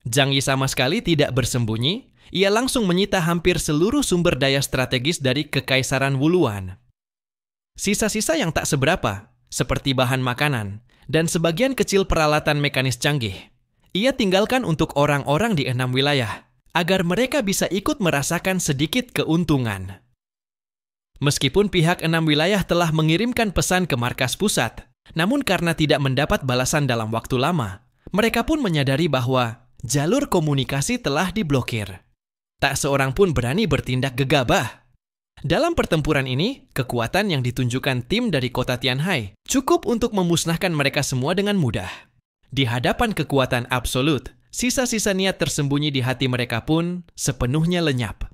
Zhang Yi sama sekali tidak bersembunyi, ia langsung menyita hampir seluruh sumber daya strategis dari Kekaisaran Wuluan. Sisa-sisa yang tak seberapa, seperti bahan makanan, dan sebagian kecil peralatan mekanis canggih, ia tinggalkan untuk orang-orang di 6 wilayah, agar mereka bisa ikut merasakan sedikit keuntungan. Meskipun pihak 6 wilayah telah mengirimkan pesan ke markas pusat, namun karena tidak mendapat balasan dalam waktu lama, mereka pun menyadari bahwa jalur komunikasi telah diblokir. Tak seorang pun berani bertindak gegabah. Dalam pertempuran ini, kekuatan yang ditunjukkan tim dari kota Tianhai cukup untuk memusnahkan mereka semua dengan mudah. Di hadapan kekuatan absolut, sisa-sisa niat tersembunyi di hati mereka pun sepenuhnya lenyap.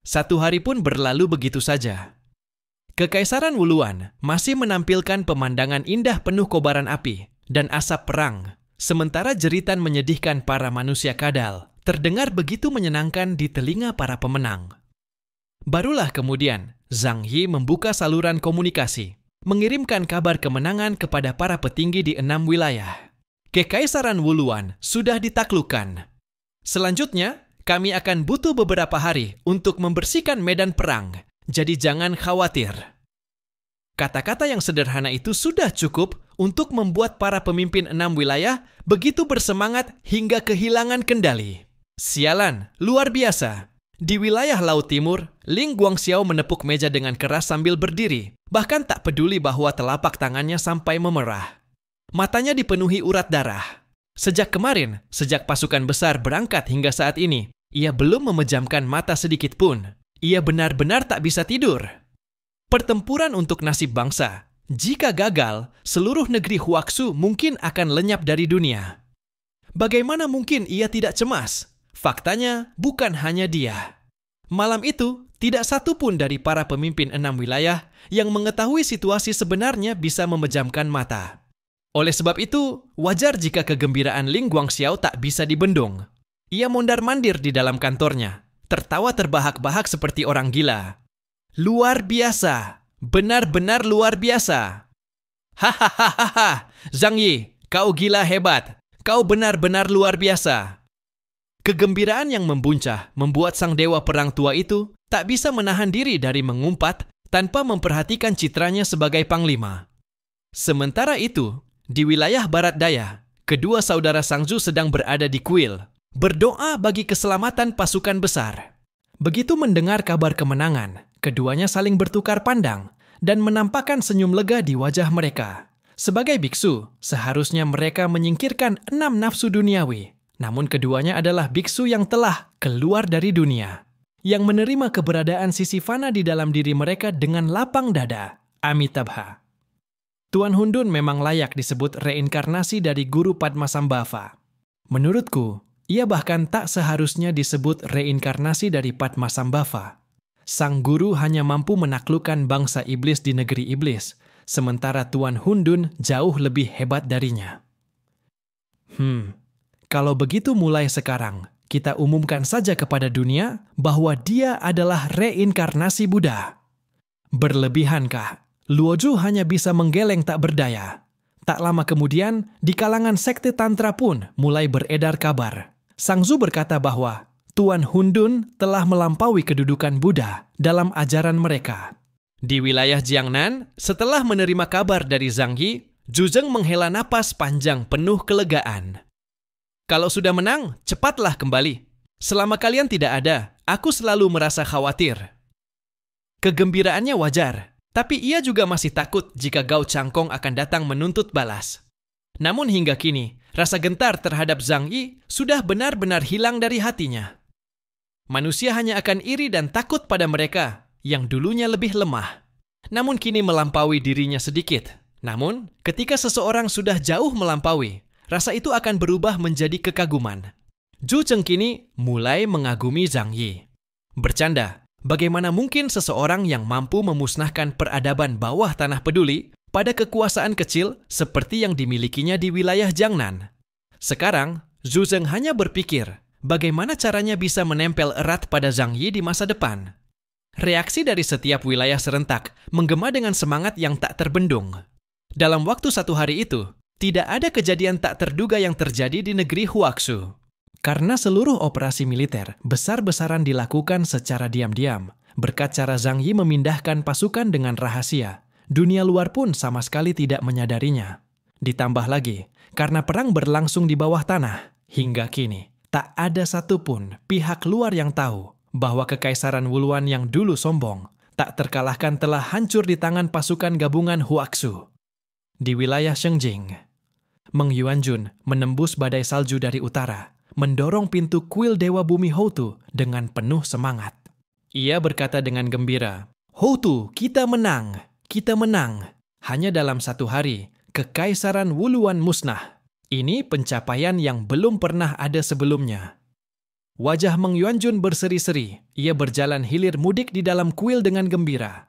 1 hari pun berlalu begitu saja. Kekaisaran Wuluan masih menampilkan pemandangan indah penuh kobaran api dan asap perang, sementara jeritan menyedihkan para manusia kadal terdengar begitu menyenangkan di telinga para pemenang. Barulah kemudian Zhang Yi membuka saluran komunikasi, mengirimkan kabar kemenangan kepada para petinggi di 6 wilayah. Kekaisaran Wuluan sudah ditaklukkan. Selanjutnya, kami akan butuh beberapa hari untuk membersihkan medan perang, jadi jangan khawatir. Kata-kata yang sederhana itu sudah cukup untuk membuat para pemimpin 6 wilayah begitu bersemangat hingga kehilangan kendali. Sialan, luar biasa. Di wilayah Laut Timur, Ling Guangxiao menepuk meja dengan keras sambil berdiri, bahkan tak peduli bahwa telapak tangannya sampai memerah. Matanya dipenuhi urat darah. Sejak kemarin, sejak pasukan besar berangkat hingga saat ini, ia belum memejamkan mata sedikit pun. Ia benar-benar tak bisa tidur. Pertempuran untuk nasib bangsa. Jika gagal, seluruh negeri Huaxu mungkin akan lenyap dari dunia. Bagaimana mungkin ia tidak cemas? Faktanya, bukan hanya dia. Malam itu, tidak satu pun dari para pemimpin 6 wilayah yang mengetahui situasi sebenarnya bisa memejamkan mata. Oleh sebab itu, wajar jika kegembiraan Ling Guangxiao tak bisa dibendung. Ia mondar-mandir di dalam kantornya, tertawa terbahak-bahak seperti orang gila. Luar biasa, benar-benar luar biasa. Hahaha, Zhang Yi, kau gila hebat, kau benar-benar luar biasa. Kegembiraan yang membuncah membuat sang dewa perang tua itu tak bisa menahan diri dari mengumpat tanpa memperhatikan citranya sebagai panglima. Sementara itu, di wilayah barat daya, kedua saudara Sangzu sedang berada di kuil, berdoa bagi keselamatan pasukan besar. Begitu mendengar kabar kemenangan, keduanya saling bertukar pandang dan menampakkan senyum lega di wajah mereka. Sebagai biksu, seharusnya mereka menyingkirkan 6 nafsu duniawi. Namun keduanya adalah biksu yang telah keluar dari dunia, yang menerima keberadaan sisi fana di dalam diri mereka dengan lapang dada. Amitabha. Tuan Hundun memang layak disebut reinkarnasi dari Guru Padmasambhava. Menurutku, ia bahkan tak seharusnya disebut reinkarnasi dari Padmasambhava. Sang guru hanya mampu menaklukkan bangsa iblis di negeri iblis, sementara Tuan Hundun jauh lebih hebat darinya. Kalau begitu mulai sekarang, kita umumkan saja kepada dunia bahwa dia adalah reinkarnasi Buddha. Berlebihankah? Luoju hanya bisa menggeleng tak berdaya. Tak lama kemudian, di kalangan sekte Tantra pun mulai beredar kabar. Sangzu berkata bahwa Tuan Hundun telah melampaui kedudukan Buddha dalam ajaran mereka. Di wilayah Jiangnan, setelah menerima kabar dari Zhang Yi, Zhu menghela napas panjang penuh kelegaan. Kalau sudah menang, cepatlah kembali. Selama kalian tidak ada, aku selalu merasa khawatir. Kegembiraannya wajar, tapi ia juga masih takut jika Gao Changkong akan datang menuntut balas. Namun hingga kini, rasa gentar terhadap Zhang Yi sudah benar-benar hilang dari hatinya. Manusia hanya akan iri dan takut pada mereka yang dulunya lebih lemah, namun kini melampaui dirinya sedikit. Namun, ketika seseorang sudah jauh melampaui, rasa itu akan berubah menjadi kekaguman. Zhu Cheng kini mulai mengagumi Zhang Yi. Bercanda, bagaimana mungkin seseorang yang mampu memusnahkan peradaban bawah tanah peduli pada kekuasaan kecil seperti yang dimilikinya di wilayah Jiangnan? Sekarang, Zhu Cheng hanya berpikir bagaimana caranya bisa menempel erat pada Zhang Yi di masa depan. Reaksi dari setiap wilayah serentak menggema dengan semangat yang tak terbendung. Dalam waktu 1 hari itu, tidak ada kejadian tak terduga yang terjadi di negeri Huaxu. Karena seluruh operasi militer besar-besaran dilakukan secara diam-diam, berkat cara Zhang Yi memindahkan pasukan dengan rahasia, dunia luar pun sama sekali tidak menyadarinya. Ditambah lagi, karena perang berlangsung di bawah tanah, hingga kini, tak ada satupun pihak luar yang tahu bahwa Kekaisaran Wuluan yang dulu sombong, tak terkalahkan telah hancur di tangan pasukan gabungan Huaxu. Di wilayah Shengjing, Meng Yuanjun menembus badai salju dari utara, mendorong pintu kuil Dewa Bumi Houtu dengan penuh semangat. Ia berkata dengan gembira, "Houtu, kita menang! Kita menang! Hanya dalam 1 hari, Kekaisaran Wuluan musnah. Ini pencapaian yang belum pernah ada sebelumnya." Wajah Meng Yuanjun berseri-seri. Ia berjalan hilir mudik di dalam kuil dengan gembira.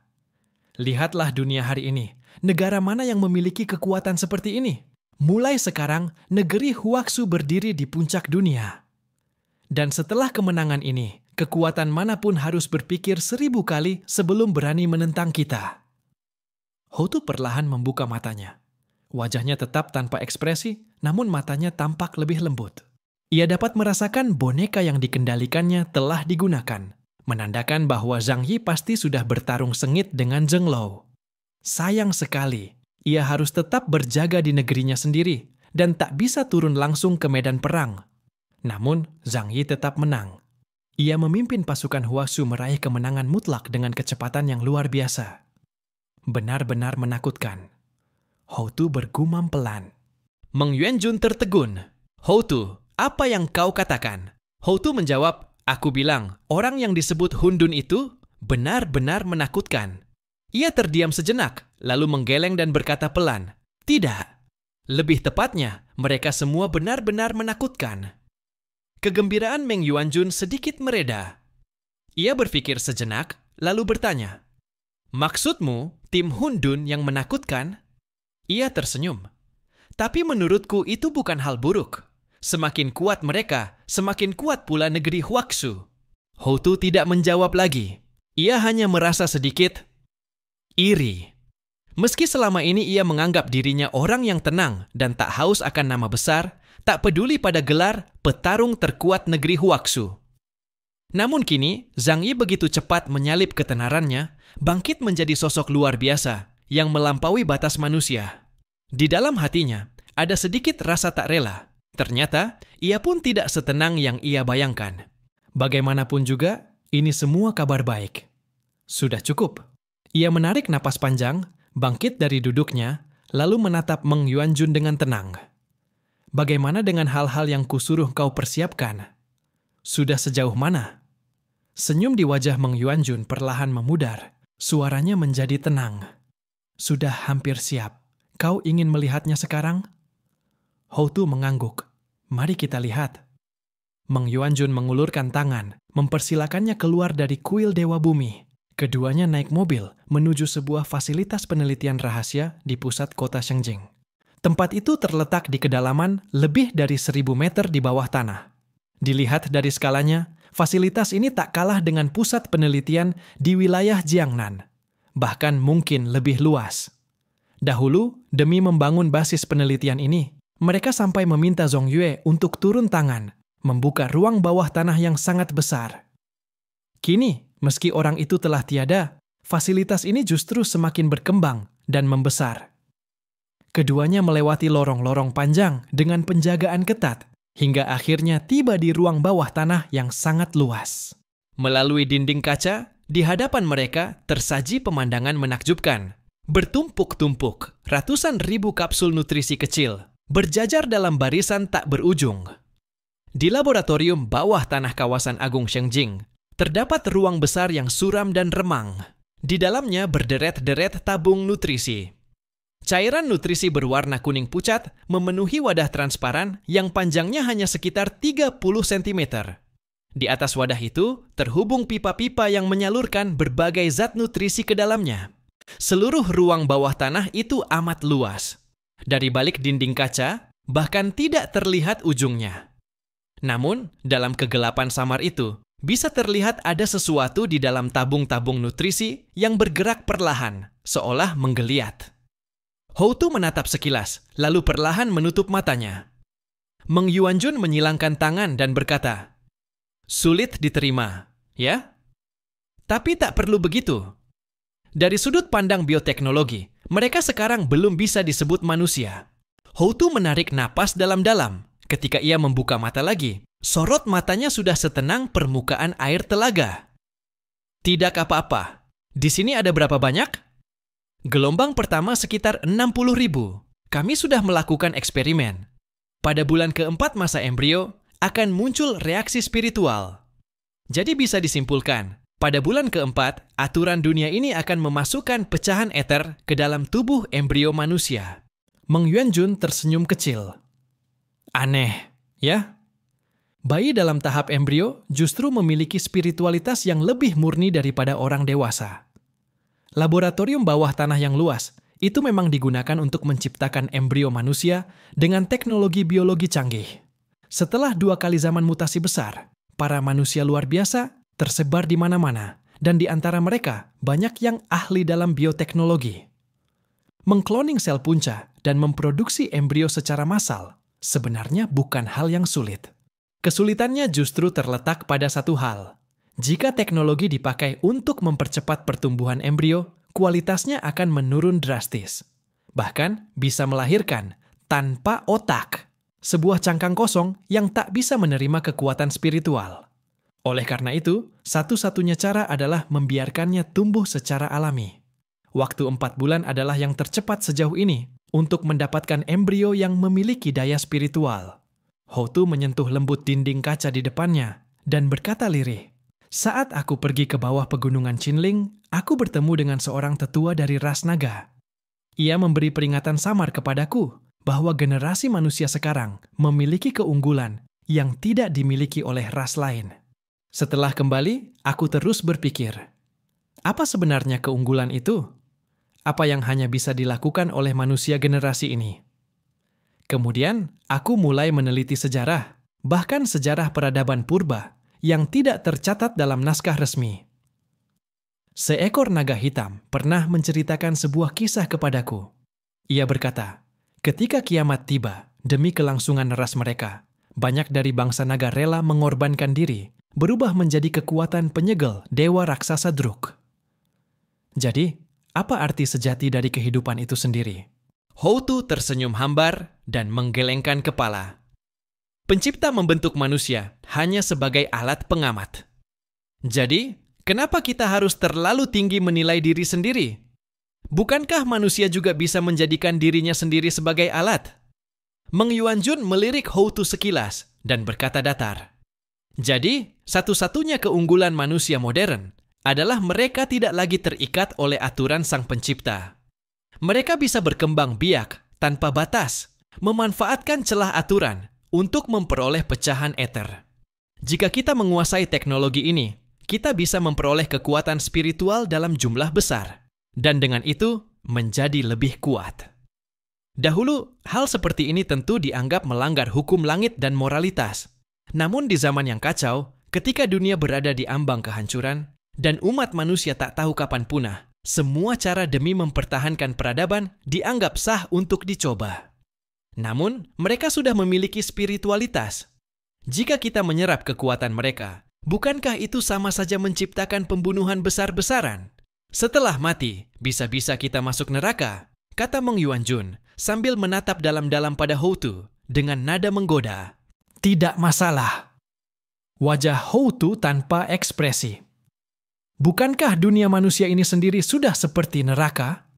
Lihatlah dunia hari ini. Negara mana yang memiliki kekuatan seperti ini? Mulai sekarang, negeri Huaxu berdiri di puncak dunia. Dan setelah kemenangan ini, kekuatan manapun harus berpikir 1000 kali sebelum berani menentang kita. Houtu perlahan membuka matanya. Wajahnya tetap tanpa ekspresi, namun matanya tampak lebih lembut. Ia dapat merasakan boneka yang dikendalikannya telah digunakan, menandakan bahwa Zhang Yi pasti sudah bertarung sengit dengan Zheng Lou. Sayang sekali, ia harus tetap berjaga di negerinya sendiri dan tak bisa turun langsung ke medan perang. Namun, Zhang Yi tetap menang. Ia memimpin pasukan Huaxu meraih kemenangan mutlak dengan kecepatan yang luar biasa. Benar-benar menakutkan. Houtu bergumam pelan. Meng Yuanjun tertegun. "Houtu, apa yang kau katakan?" Houtu menjawab, "Aku bilang, orang yang disebut Hundun itu benar-benar menakutkan." Ia terdiam sejenak, lalu menggeleng dan berkata pelan, "Tidak. Lebih tepatnya, mereka semua benar-benar menakutkan." Kegembiraan Meng Yuanjun sedikit mereda. Ia berpikir sejenak, lalu bertanya, "Maksudmu, tim Hundun yang menakutkan?" Ia tersenyum. "Tapi menurutku itu bukan hal buruk. Semakin kuat mereka, semakin kuat pula negeri Huaxu." Houtu tidak menjawab lagi. Ia hanya merasa sedikit iri. Meski selama ini ia menganggap dirinya orang yang tenang dan tak haus akan nama besar, tak peduli pada gelar petarung terkuat negeri Huaxu. Namun kini, Zhang Yi begitu cepat menyalip ketenarannya, bangkit menjadi sosok luar biasa yang melampaui batas manusia. Di dalam hatinya, ada sedikit rasa tak rela. Ternyata, ia pun tidak setenang yang ia bayangkan. Bagaimanapun juga, ini semua kabar baik. Sudah cukup. Ia menarik napas panjang, bangkit dari duduknya, lalu menatap Meng Yuanjun dengan tenang. "Bagaimana dengan hal-hal yang kusuruh kau persiapkan? Sudah sejauh mana?" Senyum di wajah Meng Yuanjun perlahan memudar. Suaranya menjadi tenang. "Sudah hampir siap. Kau ingin melihatnya sekarang?" Houtu mengangguk. "Mari kita lihat." Meng Yuanjun mengulurkan tangan, mempersilakannya keluar dari kuil Dewa Bumi. Keduanya naik mobil menuju sebuah fasilitas penelitian rahasia di pusat kota Shengjing. Tempat itu terletak di kedalaman lebih dari 1000 meter di bawah tanah. Dilihat dari skalanya, fasilitas ini tak kalah dengan pusat penelitian di wilayah Jiangnan. Bahkan mungkin lebih luas. Dahulu, demi membangun basis penelitian ini, mereka sampai meminta Zhong Yue untuk turun tangan, membuka ruang bawah tanah yang sangat besar. Kini, meski orang itu telah tiada, fasilitas ini justru semakin berkembang dan membesar. Keduanya melewati lorong-lorong panjang dengan penjagaan ketat, hingga akhirnya tiba di ruang bawah tanah yang sangat luas. Melalui dinding kaca, di hadapan mereka tersaji pemandangan menakjubkan. Bertumpuk-tumpuk, ratusan ribu kapsul nutrisi kecil, berjajar dalam barisan tak berujung. Di laboratorium bawah tanah kawasan Agung Shengjing, terdapat ruang besar yang suram dan remang. Di dalamnya berderet-deret tabung nutrisi. Cairan nutrisi berwarna kuning pucat memenuhi wadah transparan yang panjangnya hanya sekitar 30 cm. Di atas wadah itu terhubung pipa-pipa yang menyalurkan berbagai zat nutrisi ke dalamnya. Seluruh ruang bawah tanah itu amat luas. Dari balik dinding kaca, bahkan tidak terlihat ujungnya. Namun, dalam kegelapan samar itu, bisa terlihat ada sesuatu di dalam tabung-tabung nutrisi yang bergerak perlahan, seolah menggeliat. Houtu menatap sekilas, lalu perlahan menutup matanya. Meng Yuanjun menyilangkan tangan dan berkata, "Sulit diterima, ya? Tapi tak perlu begitu. Dari sudut pandang bioteknologi, mereka sekarang belum bisa disebut manusia." Houtu menarik napas dalam-dalam. Ketika ia membuka mata lagi, sorot matanya sudah setenang permukaan air telaga. "Tidak apa-apa. Di sini ada berapa banyak?" "Gelombang pertama sekitar 60.000. Kami sudah melakukan eksperimen. Pada bulan keempat masa embrio, akan muncul reaksi spiritual. Jadi bisa disimpulkan, pada bulan keempat, aturan dunia ini akan memasukkan pecahan eter ke dalam tubuh embrio manusia." Meng Yuanjun tersenyum kecil. "Aneh, ya? Bayi dalam tahap embrio justru memiliki spiritualitas yang lebih murni daripada orang dewasa. Laboratorium bawah tanah yang luas itu memang digunakan untuk menciptakan embrio manusia dengan teknologi biologi canggih. Setelah 2 kali zaman mutasi besar, para manusia luar biasa tersebar di mana-mana, dan di antara mereka banyak yang ahli dalam bioteknologi. Mengkloning sel punca dan memproduksi embrio secara massal sebenarnya bukan hal yang sulit. Kesulitannya justru terletak pada satu hal. Jika teknologi dipakai untuk mempercepat pertumbuhan embrio, kualitasnya akan menurun drastis. Bahkan bisa melahirkan tanpa otak, sebuah cangkang kosong yang tak bisa menerima kekuatan spiritual. Oleh karena itu, satu-satunya cara adalah membiarkannya tumbuh secara alami. Waktu 4 bulan adalah yang tercepat sejauh ini untuk mendapatkan embrio yang memiliki daya spiritual. Houtu menyentuh lembut dinding kaca di depannya dan berkata lirih, "Saat aku pergi ke bawah pegunungan Qinling, aku bertemu dengan seorang tetua dari ras naga. Ia memberi peringatan samar kepadaku bahwa generasi manusia sekarang memiliki keunggulan yang tidak dimiliki oleh ras lain. Setelah kembali, aku terus berpikir, apa sebenarnya keunggulan itu? Apa yang hanya bisa dilakukan oleh manusia generasi ini? Kemudian, aku mulai meneliti sejarah, bahkan sejarah peradaban purba, yang tidak tercatat dalam naskah resmi. Seekor naga hitam pernah menceritakan sebuah kisah kepadaku. Ia berkata, ketika kiamat tiba, demi kelangsungan ras mereka, banyak dari bangsa naga rela mengorbankan diri, berubah menjadi kekuatan penyegel dewa raksasa Druk. Jadi, apa arti sejati dari kehidupan itu sendiri? Houtu tersenyum hambar dan menggelengkan kepala. Pencipta membentuk manusia hanya sebagai alat pengamat. Jadi, kenapa kita harus terlalu tinggi menilai diri sendiri? Bukankah manusia juga bisa menjadikan dirinya sendiri sebagai alat? Meng Yuanjun melirik Houtu sekilas dan berkata datar. Jadi, satu-satunya keunggulan manusia modern adalah mereka tidak lagi terikat oleh aturan sang pencipta. Mereka bisa berkembang biak tanpa batas, memanfaatkan celah aturan untuk memperoleh pecahan eter. Jika kita menguasai teknologi ini, kita bisa memperoleh kekuatan spiritual dalam jumlah besar, dan dengan itu menjadi lebih kuat. Dahulu, hal seperti ini tentu dianggap melanggar hukum langit dan moralitas. Namun di zaman yang kacau, ketika dunia berada di ambang kehancuran, dan umat manusia tak tahu kapan punah, semua cara demi mempertahankan peradaban dianggap sah untuk dicoba. Namun, mereka sudah memiliki spiritualitas. Jika kita menyerap kekuatan mereka, bukankah itu sama saja menciptakan pembunuhan besar-besaran? Setelah mati, bisa-bisa kita masuk neraka, kata Meng Yuanjun sambil menatap dalam-dalam pada Houtu dengan nada menggoda. Tidak masalah. Wajah Houtu tanpa ekspresi. Bukankah dunia manusia ini sendiri sudah seperti neraka?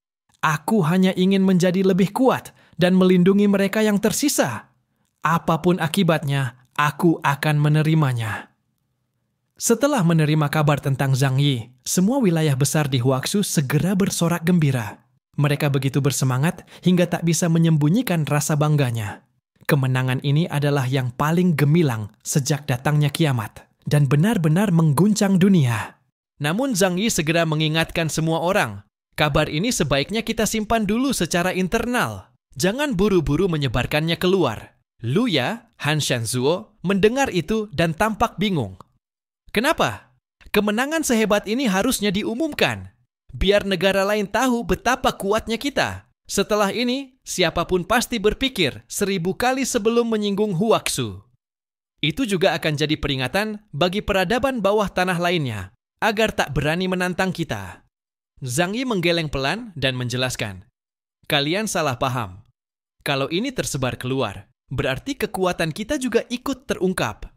Aku hanya ingin menjadi lebih kuat dan melindungi mereka yang tersisa. Apapun akibatnya, aku akan menerimanya. Setelah menerima kabar tentang Zhang Yi, semua wilayah besar di Huaxu segera bersorak gembira. Mereka begitu bersemangat hingga tak bisa menyembunyikan rasa bangganya. Kemenangan ini adalah yang paling gemilang sejak datangnya kiamat dan benar-benar mengguncang dunia. Namun Zhang Yi segera mengingatkan semua orang, kabar ini sebaiknya kita simpan dulu secara internal. Jangan buru-buru menyebarkannya keluar. Lu Ya, Han Shanzuo, mendengar itu dan tampak bingung. Kenapa? Kemenangan sehebat ini harusnya diumumkan. Biar negara lain tahu betapa kuatnya kita. Setelah ini, siapapun pasti berpikir 1000 kali sebelum menyinggung Huaxu. Itu juga akan jadi peringatan bagi peradaban bawah tanah lainnya, agar tak berani menantang kita. Zhang Yi menggeleng pelan dan menjelaskan, kalian salah paham. Kalau ini tersebar keluar, berarti kekuatan kita juga ikut terungkap.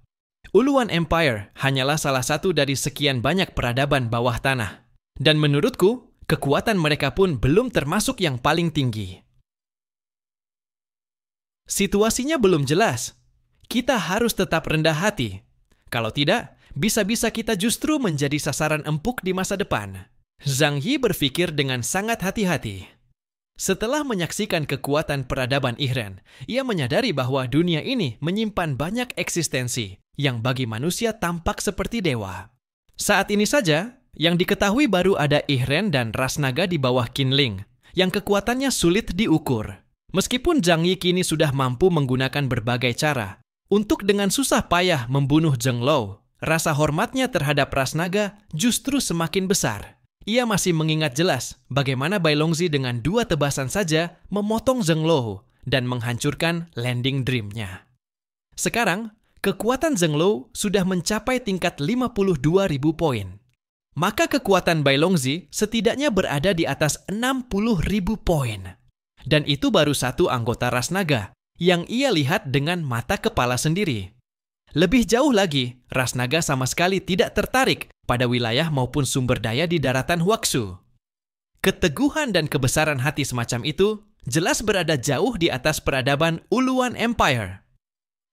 Uluan Empire hanyalah salah satu dari sekian banyak peradaban bawah tanah. Dan menurutku, kekuatan mereka pun belum termasuk yang paling tinggi. Situasinya belum jelas. Kita harus tetap rendah hati. Kalau tidak, bisa-bisa kita justru menjadi sasaran empuk di masa depan. Zhang Yi berpikir dengan sangat hati-hati. Setelah menyaksikan kekuatan peradaban Ihren, ia menyadari bahwa dunia ini menyimpan banyak eksistensi yang bagi manusia tampak seperti dewa. Saat ini saja, yang diketahui baru ada Ihren dan ras naga di bawah Qinling, yang kekuatannya sulit diukur. Meskipun Zhang Yi kini sudah mampu menggunakan berbagai cara untuk dengan susah payah membunuh Zheng Lou, rasa hormatnya terhadap ras naga justru semakin besar. Ia masih mengingat jelas bagaimana Bai Longzi dengan 2 tebasan saja memotong Zheng Lou dan menghancurkan landing dream-nya. Sekarang, kekuatan Zheng Lou sudah mencapai tingkat 52.000 poin. Maka kekuatan Bai Longzi setidaknya berada di atas 60.000 poin. Dan itu baru satu anggota ras naga yang ia lihat dengan mata kepala sendiri. Lebih jauh lagi, ras naga sama sekali tidak tertarik pada wilayah maupun sumber daya di daratan Huaxu. Keteguhan dan kebesaran hati semacam itu jelas berada jauh di atas peradaban Uluan Empire.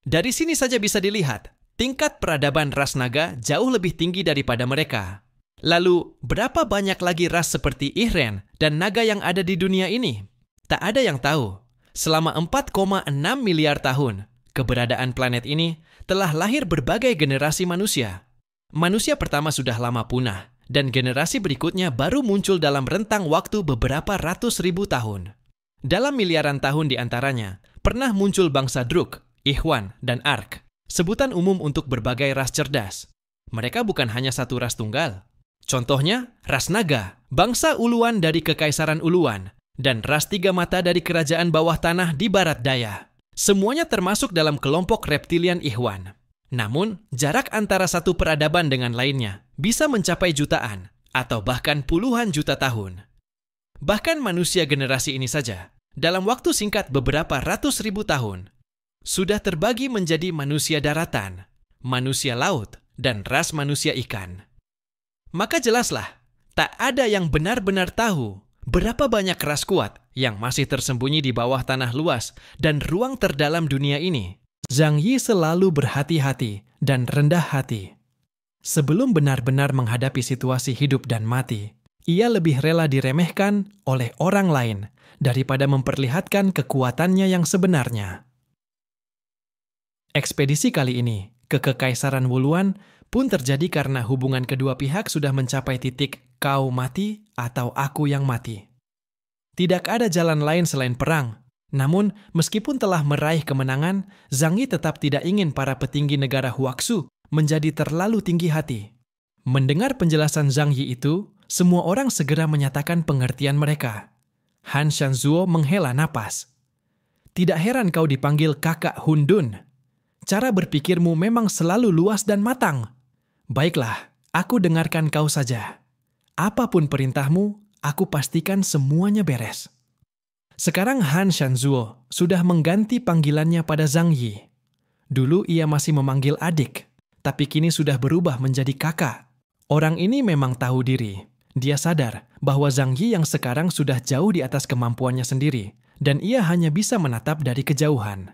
Dari sini saja bisa dilihat, tingkat peradaban ras naga jauh lebih tinggi daripada mereka. Lalu, berapa banyak lagi ras seperti Ihren dan naga yang ada di dunia ini? Tak ada yang tahu. Selama 4,6 miliar tahun, keberadaan planet ini telah lahir berbagai generasi manusia. Manusia pertama sudah lama punah, dan generasi berikutnya baru muncul dalam rentang waktu beberapa ratus ribu tahun. Dalam miliaran tahun di antaranya, pernah muncul bangsa Druk, Ikhwan, dan Ark, sebutan umum untuk berbagai ras cerdas. Mereka bukan hanya satu ras tunggal. Contohnya, ras naga, bangsa uluan dari Kekaisaran Uluan, dan ras 3 mata dari Kerajaan Bawah Tanah di Barat Daya. Semuanya termasuk dalam kelompok reptilian Ikhwan. Namun, jarak antara satu peradaban dengan lainnya bisa mencapai jutaan atau bahkan puluhan juta tahun. Bahkan manusia generasi ini saja, dalam waktu singkat beberapa ratus ribu tahun, sudah terbagi menjadi manusia daratan, manusia laut, dan ras manusia ikan. Maka jelaslah, tak ada yang benar-benar tahu berapa banyak ras kuat yang masih tersembunyi di bawah tanah luas dan ruang terdalam dunia ini. Zhang Yi selalu berhati-hati dan rendah hati. Sebelum benar-benar menghadapi situasi hidup dan mati, ia lebih rela diremehkan oleh orang lain daripada memperlihatkan kekuatannya yang sebenarnya. Ekspedisi kali ini ke Kekaisaran Wuluan pun terjadi karena hubungan kedua pihak sudah mencapai titik kau mati atau aku yang mati. Tidak ada jalan lain selain perang. Namun, meskipun telah meraih kemenangan, Zhang Yi tetap tidak ingin para petinggi negara Huaxu menjadi terlalu tinggi hati. Mendengar penjelasan Zhang Yi itu, semua orang segera menyatakan pengertian mereka. Han Shanzuo menghela napas. Tidak heran kau dipanggil kakak Hundun. Cara berpikirmu memang selalu luas dan matang. Baiklah, aku dengarkan kau saja. Apapun perintahmu, aku pastikan semuanya beres. Sekarang Han Shanzuo sudah mengganti panggilannya pada Zhang Yi. Dulu ia masih memanggil adik, tapi kini sudah berubah menjadi kakak. Orang ini memang tahu diri. Dia sadar bahwa Zhang Yi yang sekarang sudah jauh di atas kemampuannya sendiri, dan ia hanya bisa menatap dari kejauhan.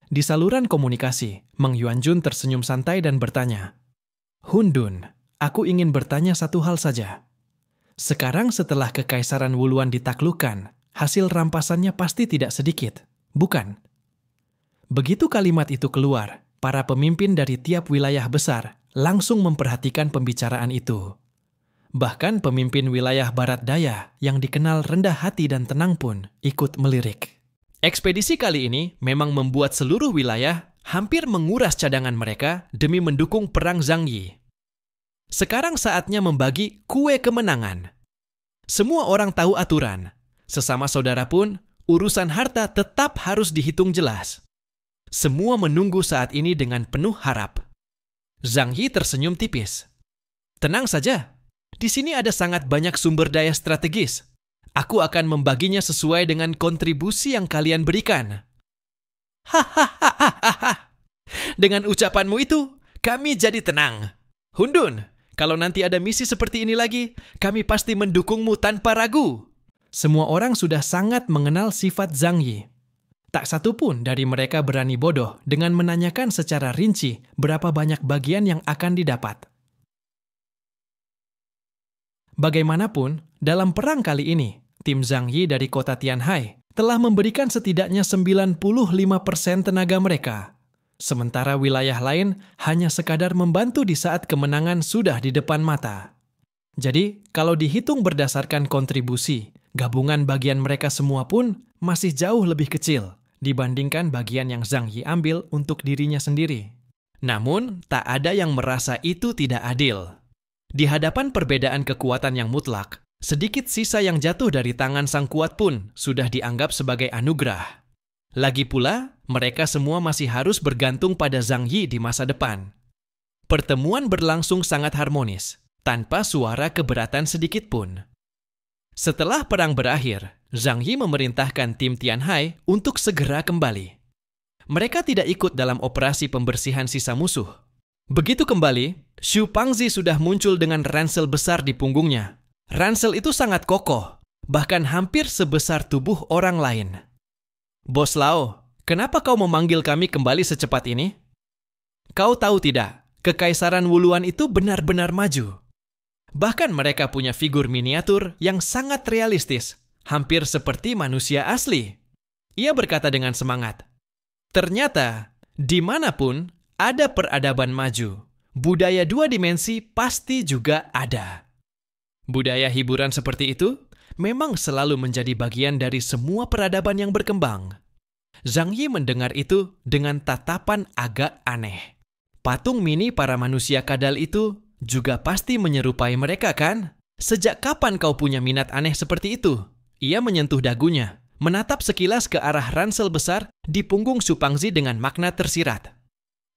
Di saluran komunikasi, Meng Yuanjun tersenyum santai dan bertanya, Hundun, aku ingin bertanya satu hal saja. Sekarang setelah Kekaisaran Wuluan ditaklukkan, hasil rampasannya pasti tidak sedikit, bukan? Begitu kalimat itu keluar, para pemimpin dari tiap wilayah besar langsung memperhatikan pembicaraan itu. Bahkan pemimpin wilayah Barat Daya yang dikenal rendah hati dan tenang pun ikut melirik. Ekspedisi kali ini memang membuat seluruh wilayah hampir menguras cadangan mereka demi mendukung perang Zhang Yi. Sekarang saatnya membagi kue kemenangan. Semua orang tahu aturan. Sesama saudara pun, urusan harta tetap harus dihitung jelas. Semua menunggu saat ini dengan penuh harap. Zhang Yi tersenyum tipis. Tenang saja, di sini ada sangat banyak sumber daya strategis. Aku akan membaginya sesuai dengan kontribusi yang kalian berikan. Hahaha. Dengan ucapanmu itu, kami jadi tenang. Hundun, kalau nanti ada misi seperti ini lagi, kami pasti mendukungmu tanpa ragu. Semua orang sudah sangat mengenal sifat Zhang Yi. Tak satu pun dari mereka berani bodoh dengan menanyakan secara rinci berapa banyak bagian yang akan didapat. Bagaimanapun, dalam perang kali ini, tim Zhang Yi dari kota Tianhai telah memberikan setidaknya 95% tenaga mereka. Sementara wilayah lain hanya sekadar membantu di saat kemenangan sudah di depan mata. Jadi, kalau dihitung berdasarkan kontribusi, gabungan bagian mereka semua pun masih jauh lebih kecil dibandingkan bagian yang Zhang Yi ambil untuk dirinya sendiri. Namun, tak ada yang merasa itu tidak adil. Di hadapan perbedaan kekuatan yang mutlak, sedikit sisa yang jatuh dari tangan sang kuat pun sudah dianggap sebagai anugerah. Lagi pula, mereka semua masih harus bergantung pada Zhang Yi di masa depan. Pertemuan berlangsung sangat harmonis, tanpa suara keberatan sedikit pun. Setelah perang berakhir, Zhang Yi memerintahkan tim Tianhai untuk segera kembali. Mereka tidak ikut dalam operasi pembersihan sisa musuh. Begitu kembali, Xu Pangzi sudah muncul dengan ransel besar di punggungnya. Ransel itu sangat kokoh, bahkan hampir sebesar tubuh orang lain. Bos Lao, kenapa kau memanggil kami kembali secepat ini? Kau tahu tidak, Kekaisaran Wuluan itu benar-benar maju. Bahkan mereka punya figur miniatur yang sangat realistis, hampir seperti manusia asli. Ia berkata dengan semangat. Ternyata, dimanapun ada peradaban maju, budaya dua dimensi pasti juga ada. Budaya hiburan seperti itu memang selalu menjadi bagian dari semua peradaban yang berkembang. Zhang Yi mendengar itu dengan tatapan agak aneh. Patung mini para manusia kadal itu juga pasti menyerupai mereka, kan? Sejak kapan kau punya minat aneh seperti itu? Ia menyentuh dagunya, menatap sekilas ke arah ransel besar di punggung Xu Pangzi dengan makna tersirat.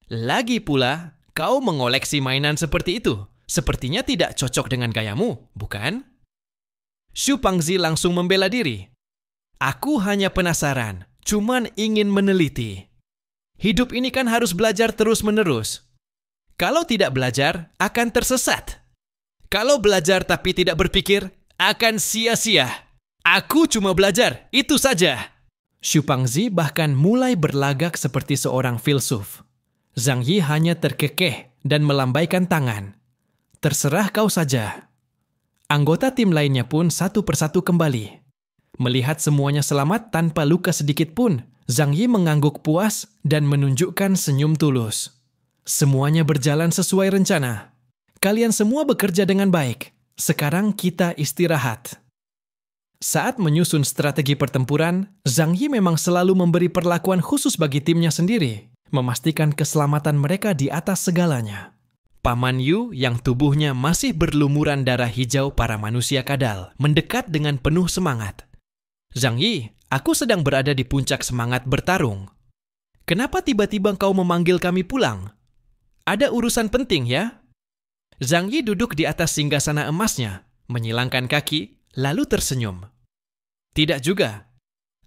Lagi pula, kau mengoleksi mainan seperti itu. Sepertinya tidak cocok dengan gayamu, bukan? Xu Pangzi langsung membela diri. Aku hanya penasaran, cuman ingin meneliti. Hidup ini kan harus belajar terus-menerus. Kalau tidak belajar, akan tersesat. Kalau belajar tapi tidak berpikir, akan sia-sia. Aku cuma belajar, itu saja. Xu Pangzi bahkan mulai berlagak seperti seorang filsuf. Zhang Yi hanya terkekeh dan melambaikan tangan. Terserah kau saja. Anggota tim lainnya pun satu persatu kembali. Melihat semuanya selamat tanpa luka sedikit pun, Zhang Yi mengangguk puas dan menunjukkan senyum tulus. Semuanya berjalan sesuai rencana. Kalian semua bekerja dengan baik. Sekarang kita istirahat. Saat menyusun strategi pertempuran, Zhang Yi memang selalu memberi perlakuan khusus bagi timnya sendiri, memastikan keselamatan mereka di atas segalanya. Paman Yu yang tubuhnya masih berlumuran darah hijau para manusia kadal mendekat dengan penuh semangat. Zhang Yi, aku sedang berada di puncak semangat bertarung. Kenapa tiba-tiba kau memanggil kami pulang? Ada urusan penting ya? Zhang Yi duduk di atas singgasana emasnya, menyilangkan kaki, lalu tersenyum. Tidak juga.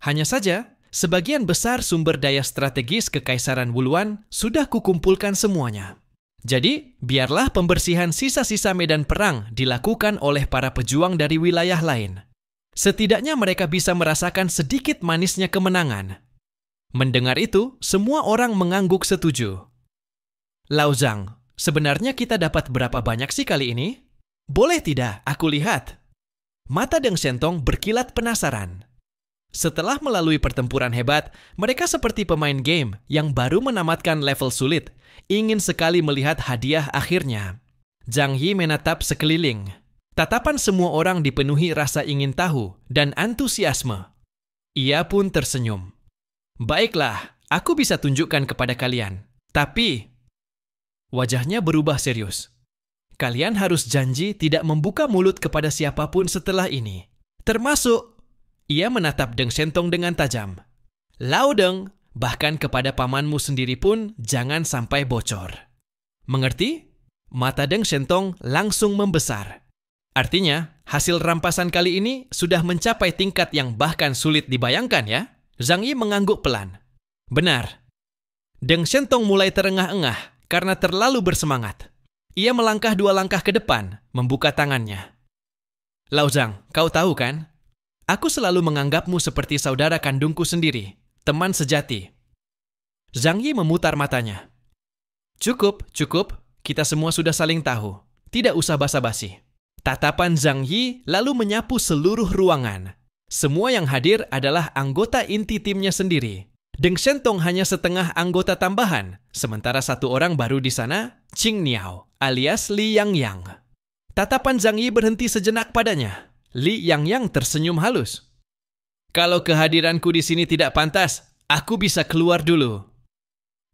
Hanya saja, sebagian besar sumber daya strategis Kekaisaran Wuluan sudah kukumpulkan semuanya. Jadi, biarlah pembersihan sisa-sisa medan perang dilakukan oleh para pejuang dari wilayah lain. Setidaknya mereka bisa merasakan sedikit manisnya kemenangan. Mendengar itu, semua orang mengangguk setuju. Lao Zhang, sebenarnya kita dapat berapa banyak sih kali ini? Boleh tidak aku lihat? Mata Deng Shentong berkilat penasaran. Setelah melalui pertempuran hebat, mereka seperti pemain game yang baru menamatkan level sulit, ingin sekali melihat hadiah akhirnya. Zhang Yi menatap sekeliling. Tatapan semua orang dipenuhi rasa ingin tahu dan antusiasme. Ia pun tersenyum. Baiklah, aku bisa tunjukkan kepada kalian. Tapi, wajahnya berubah serius. Kalian harus janji tidak membuka mulut kepada siapapun setelah ini. Termasuk, Ia menatap Deng Shentong dengan tajam. Lao Deng, bahkan kepada pamanmu sendiri pun jangan sampai bocor. Mengerti? Mata Deng Shentong langsung membesar. Artinya, hasil rampasan kali ini sudah mencapai tingkat yang bahkan sulit dibayangkan ya? Zhang Yi mengangguk pelan. Benar. Deng Shentong mulai terengah-engah karena terlalu bersemangat. Ia melangkah 2 langkah ke depan, membuka tangannya. Lao Zhang, kau tahu kan? Aku selalu menganggapmu seperti saudara kandungku sendiri, teman sejati. Zhang Yi memutar matanya. Cukup. Kita semua sudah saling tahu. Tidak usah basa-basi. Tatapan Zhang Yi lalu menyapu seluruh ruangan. Semua yang hadir adalah anggota inti timnya sendiri. Deng Shentong hanya setengah anggota tambahan, sementara 1 orang baru di sana, Qing Niao, alias Li Yangyang. Tatapan Zhang Yi berhenti sejenak padanya. Li Yangyang tersenyum halus. Kalau kehadiranku di sini tidak pantas, aku bisa keluar dulu.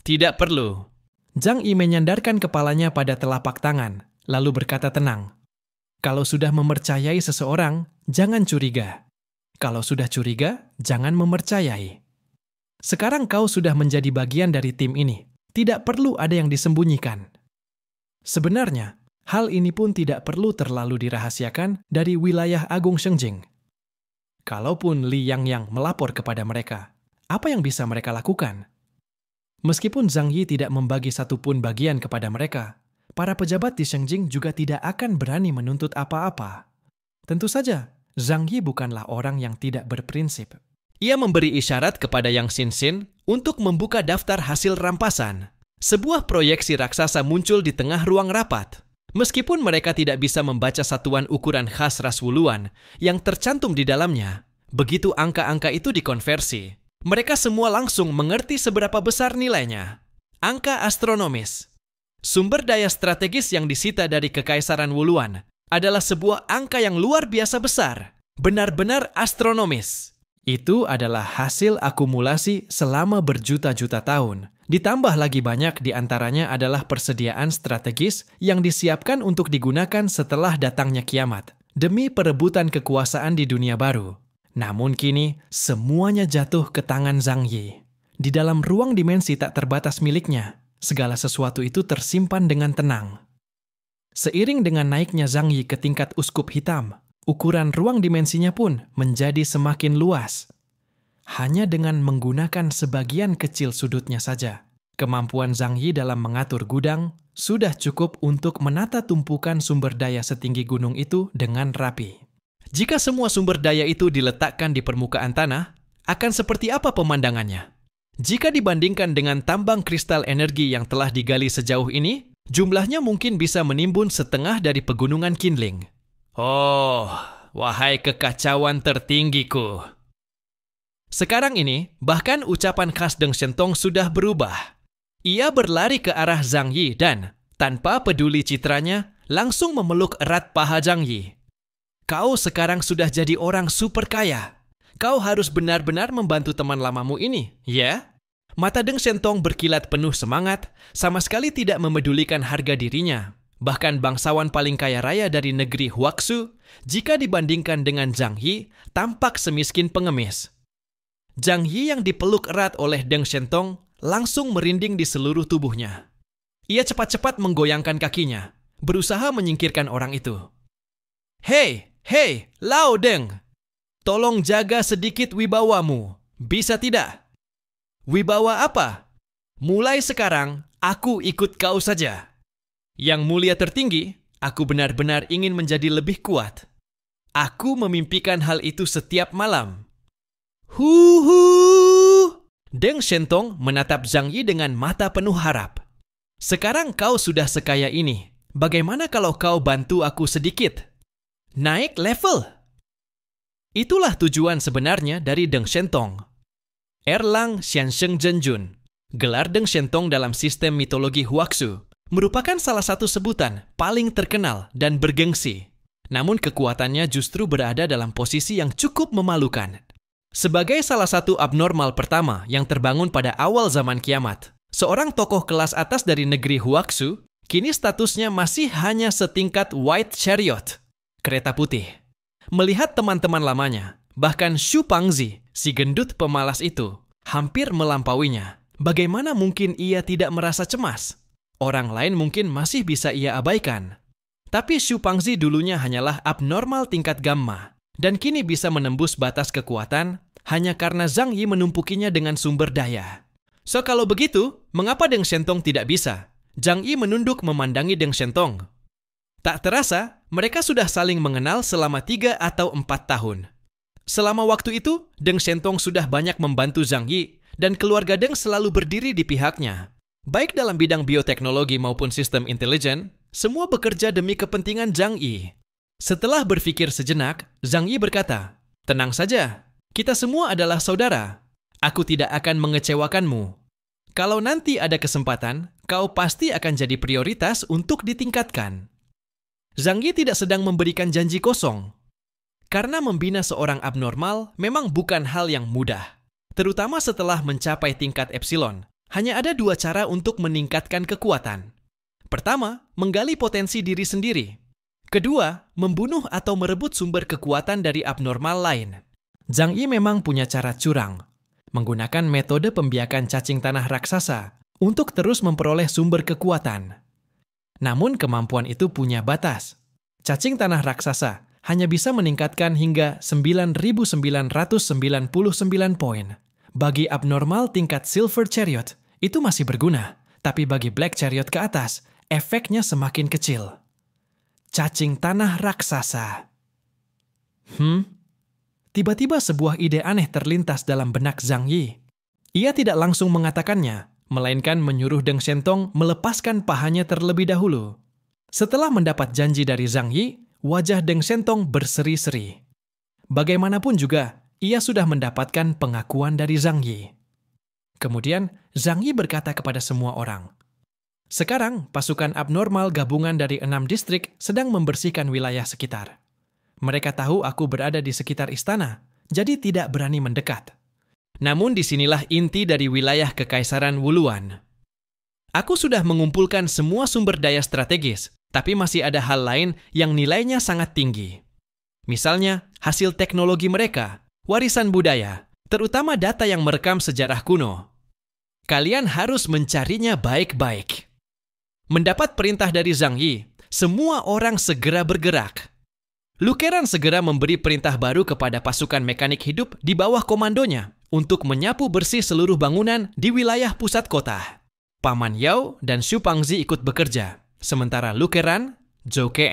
Tidak perlu. Zhang Yi menyandarkan kepalanya pada telapak tangan, lalu berkata tenang. Kalau sudah mempercayai seseorang, jangan curiga. Kalau sudah curiga, jangan mempercayai. Sekarang kau sudah menjadi bagian dari tim ini. Tidak perlu ada yang disembunyikan. Sebenarnya, hal ini pun tidak perlu terlalu dirahasiakan dari wilayah Agung Shengjing. Kalaupun Li Yangyang melapor kepada mereka, apa yang bisa mereka lakukan? Meskipun Zhang Yi tidak membagi satupun bagian kepada mereka, para pejabat di Shengjing juga tidak akan berani menuntut apa-apa. Tentu saja, Zhang Yi bukanlah orang yang tidak berprinsip. Ia memberi isyarat kepada Yang Xinxin untuk membuka daftar hasil rampasan. Sebuah proyeksi raksasa muncul di tengah ruang rapat. Meskipun mereka tidak bisa membaca satuan ukuran khas ras Wuluan yang tercantum di dalamnya, begitu angka-angka itu dikonversi, mereka semua langsung mengerti seberapa besar nilainya. Angka astronomis. Sumber daya strategis yang disita dari Kekaisaran Wuluan adalah sebuah angka yang luar biasa besar, benar-benar astronomis. Itu adalah hasil akumulasi selama berjuta-juta tahun. Ditambah lagi banyak di antaranya adalah persediaan strategis yang disiapkan untuk digunakan setelah datangnya kiamat, demi perebutan kekuasaan di dunia baru. Namun kini, semuanya jatuh ke tangan Zhang Yi. Di dalam ruang dimensi tak terbatas miliknya, segala sesuatu itu tersimpan dengan tenang. Seiring dengan naiknya Zhang Yi ke tingkat uskup hitam, ukuran ruang dimensinya pun menjadi semakin luas. Hanya dengan menggunakan sebagian kecil sudutnya saja, kemampuan Zhang Yi dalam mengatur gudang sudah cukup untuk menata tumpukan sumber daya setinggi gunung itu dengan rapi. Jika semua sumber daya itu diletakkan di permukaan tanah, akan seperti apa pemandangannya? Jika dibandingkan dengan tambang kristal energi yang telah digali sejauh ini, jumlahnya mungkin bisa menimbun setengah dari pegunungan Qinling. Oh, wahai kekacauan tertinggiku. Sekarang ini, bahkan ucapan khas Deng Shentong sudah berubah. Ia berlari ke arah Zhang Yi dan, tanpa peduli citranya, langsung memeluk erat paha Zhang Yi. Kau sekarang sudah jadi orang super kaya. Kau harus benar-benar membantu teman lamamu ini, ya? Mata Deng Shentong berkilat penuh semangat, sama sekali tidak memedulikan harga dirinya. Bahkan bangsawan paling kaya raya dari negeri Huaxu, jika dibandingkan dengan Zhang Yi, tampak semiskin pengemis. Zhang Yi yang dipeluk erat oleh Deng Shentong langsung merinding di seluruh tubuhnya. Ia cepat-cepat menggoyangkan kakinya, berusaha menyingkirkan orang itu. Hei, Lao Deng! Tolong jaga sedikit wibawamu, bisa tidak? Wibawa apa? Mulai sekarang, aku ikut kau saja. Yang mulia tertinggi, aku benar-benar ingin menjadi lebih kuat. Aku memimpikan hal itu setiap malam. Huhu! Deng Shentong menatap Zhang Yi dengan mata penuh harap. Sekarang kau sudah sekaya ini. Bagaimana kalau kau bantu aku sedikit? Naik level. Itulah tujuan sebenarnya dari Deng Shentong. Erlang Xiansheng Zhenjun, gelar Deng Shentong dalam sistem mitologi Huaxu, merupakan salah satu sebutan paling terkenal dan bergengsi. Namun kekuatannya justru berada dalam posisi yang cukup memalukan. Sebagai salah satu abnormal pertama yang terbangun pada awal zaman kiamat, seorang tokoh kelas atas dari negeri Huaxu, kini statusnya masih hanya setingkat White Chariot, kereta putih. Melihat teman-teman lamanya, Bahkan Xu Pangzi, si gendut pemalas itu, hampir melampauinya. Bagaimana mungkin ia tidak merasa cemas? Orang lain mungkin masih bisa ia abaikan. Tapi Xu Pangzi dulunya hanyalah abnormal tingkat gamma, dan kini bisa menembus batas kekuatan hanya karena Zhang Yi menumpukinya dengan sumber daya. So kalau begitu, mengapa Deng Shentong tidak bisa? Zhang Yi menunduk memandangi Deng Shentong. Tak terasa, mereka sudah saling mengenal selama 3 atau 4 tahun. Selama waktu itu, Deng Shentong sudah banyak membantu Zhang Yi, dan keluarga Deng selalu berdiri di pihaknya. Baik dalam bidang bioteknologi maupun sistem intelijen, semua bekerja demi kepentingan Zhang Yi. Setelah berpikir sejenak, Zhang Yi berkata, "Tenang saja, kita semua adalah saudara. Aku tidak akan mengecewakanmu. Kalau nanti ada kesempatan, kau pasti akan jadi prioritas untuk ditingkatkan." Zhang Yi tidak sedang memberikan janji kosong. Karena membina seorang abnormal memang bukan hal yang mudah. Terutama setelah mencapai tingkat epsilon, hanya ada 2 cara untuk meningkatkan kekuatan. Pertama, menggali potensi diri sendiri. Kedua, membunuh atau merebut sumber kekuatan dari abnormal lain. Zhang Yi memang punya cara curang, menggunakan metode pembiakan cacing tanah raksasa untuk terus memperoleh sumber kekuatan. Namun kemampuan itu punya batas. Cacing tanah raksasa hanya bisa meningkatkan hingga 9.999 poin. Bagi abnormal tingkat Silver Chariot, itu masih berguna. Tapi bagi Black Chariot ke atas, efeknya semakin kecil. Cacing tanah raksasa. Tiba-tiba sebuah ide aneh terlintas dalam benak Zhang Yi. Ia tidak langsung mengatakannya, melainkan menyuruh Deng Shentong melepaskan pahanya terlebih dahulu. Setelah mendapat janji dari Zhang Yi, wajah Deng Shentong berseri-seri. Bagaimanapun juga, ia sudah mendapatkan pengakuan dari Zhang Yi. Kemudian, Zhang Yi berkata kepada semua orang, "Sekarang, pasukan abnormal gabungan dari 6 distrik sedang membersihkan wilayah sekitar. Mereka tahu aku berada di sekitar istana, jadi tidak berani mendekat. Namun disinilah inti dari wilayah Kekaisaran Wuluan. Aku sudah mengumpulkan semua sumber daya strategis, tapi masih ada hal lain yang nilainya sangat tinggi. Misalnya, hasil teknologi mereka, warisan budaya, terutama data yang merekam sejarah kuno. Kalian harus mencarinya baik-baik." Mendapat perintah dari Zhang Yi, semua orang segera bergerak. Lu Keran segera memberi perintah baru kepada pasukan mekanik hidup di bawah komandonya untuk menyapu bersih seluruh bangunan di wilayah pusat kota. Paman Yao dan Xu Pangzi ikut bekerja, sementara Lu Keran, Zhou Ke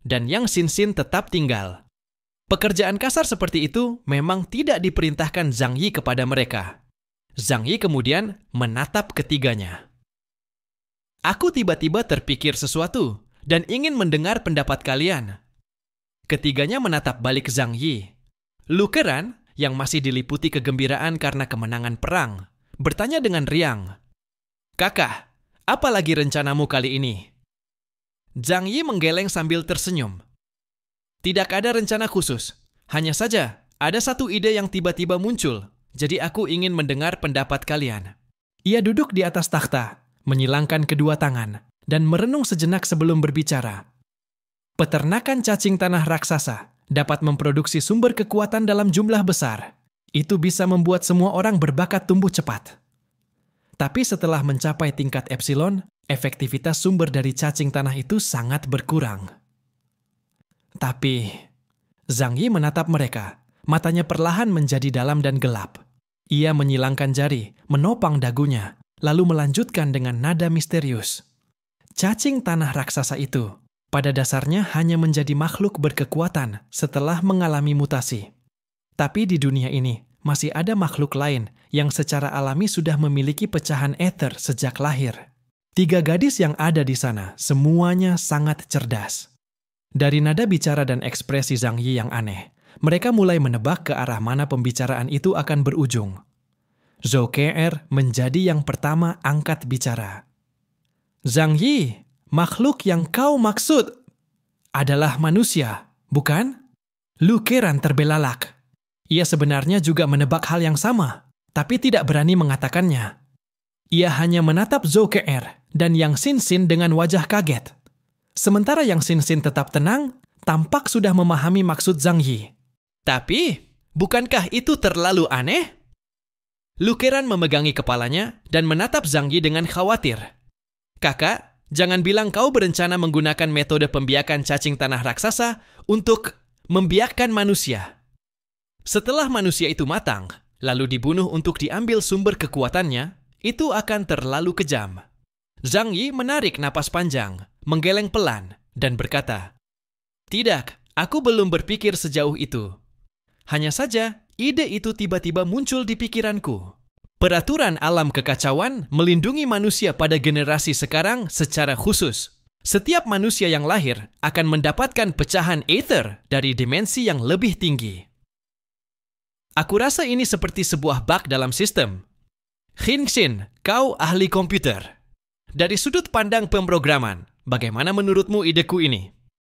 dan Yang Xinxin tetap tinggal. Pekerjaan kasar seperti itu memang tidak diperintahkan Zhang Yi kepada mereka. Zhang Yi kemudian menatap ketiganya. "Aku tiba-tiba terpikir sesuatu dan ingin mendengar pendapat kalian." Ketiganya menatap balik Zhang Yi. Lu Keran, yang masih diliputi kegembiraan karena kemenangan perang, bertanya dengan riang, "Kakak, apa lagi rencanamu kali ini?" Zhang Yi menggeleng sambil tersenyum. "Tidak ada rencana khusus. Hanya saja, ada satu ide yang tiba-tiba muncul, jadi aku ingin mendengar pendapat kalian." Ia duduk di atas takhta, menyilangkan kedua tangan, dan merenung sejenak sebelum berbicara. Peternakan cacing tanah raksasa dapat memproduksi sumber kekuatan dalam jumlah besar. Itu bisa membuat semua orang berbakat tumbuh cepat. Tapi setelah mencapai tingkat epsilon, efektivitas sumber dari cacing tanah itu sangat berkurang. Tapi, Zhang Yi menatap mereka. Matanya perlahan menjadi dalam dan gelap. Ia menyilangkan jari, menopang dagunya, lalu melanjutkan dengan nada misterius. Cacing tanah raksasa itu pada dasarnya hanya menjadi makhluk berkekuatan setelah mengalami mutasi. Tapi di dunia ini masih ada makhluk lain yang secara alami sudah memiliki pecahan ether sejak lahir. 3 gadis yang ada di sana semuanya sangat cerdas. Dari nada bicara dan ekspresi Zhang Yi yang aneh, mereka mulai menebak ke arah mana pembicaraan itu akan berujung. Zhou Ke menjadi yang pertama angkat bicara. "Zhang Yi, makhluk yang kau maksud adalah manusia, bukan?" Lu Keran terbelalak. Ia sebenarnya juga menebak hal yang sama, tapi tidak berani mengatakannya. Ia hanya menatap Zhou Ke dan Yang Xinxin dengan wajah kaget. Sementara Yang Xinxin tetap tenang, tampak sudah memahami maksud Zhang Yi. "Tapi, Bukankah itu terlalu aneh? Lu Keran memegangi kepalanya dan menatap Zhang Yi dengan khawatir. Kakak, jangan bilang kau berencana menggunakan metode pembiakan cacing tanah raksasa untuk membiakkan manusia. Setelah manusia itu matang, lalu dibunuh untuk diambil sumber kekuatannya, itu akan terlalu kejam. Zhang Yi menarik napas panjang, menggeleng pelan, dan berkata, "Tidak, aku belum berpikir sejauh itu. Hanya saja, ide itu tiba-tiba muncul di pikiranku. Peraturan alam kekacauan melindungi manusia pada generasi sekarang secara khusus. Setiap manusia yang lahir akan mendapatkan pecahan ether dari dimensi yang lebih tinggi. Aku rasa ini seperti sebuah bug dalam sistem. Xin, kau ahli komputer. Dari sudut pandang pemrograman, bagaimana menurutmu ideku ini?"